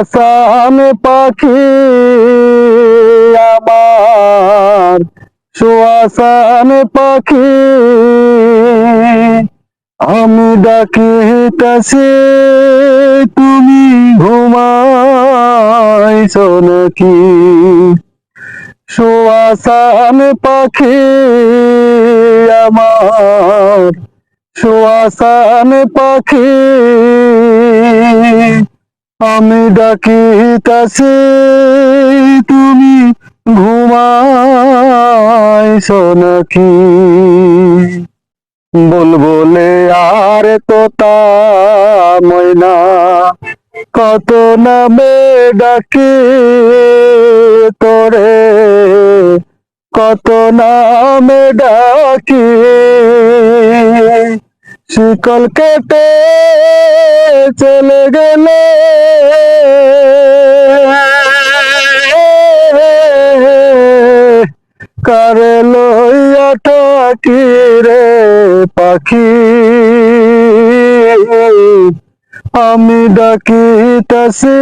আসান পাখি আমার সুয়াসান পাখি আমি ডাকিতেছি তুমি ঘুমাইছো নাকি সুয়াসান পাখি আমার সুয়াসান পাখি আমি ডাকিতেছি তুমি ঘুমাইছো নাকি বুলবুলে আর তোতা ময়না কত নামে ডাকি তোরে কত নামে ডাকি শিকল কেটে চলে গেলে কারে লইয়া থাকি রে পাখি আমি ডাকিতেছি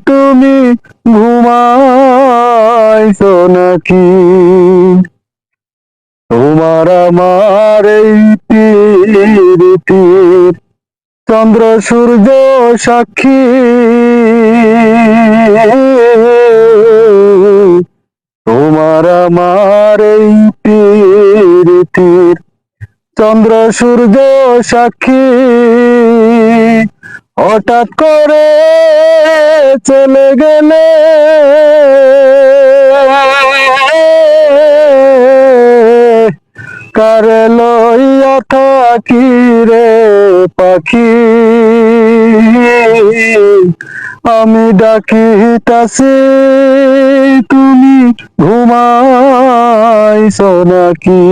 তুমি ঘুমাইছো নাকি তোমার আমার এই পীড়িতির চন্দ্র সূর্য সাক্ষী তোমার আমার এই পীড়িতির চন্দ্র সূর্য সাক্ষী হঠাৎ করে চলে গেলে কারে লইয়া থাকি রে পাখি আমি ডাকিতাছি তুমি ঘুমাইছো নাকি।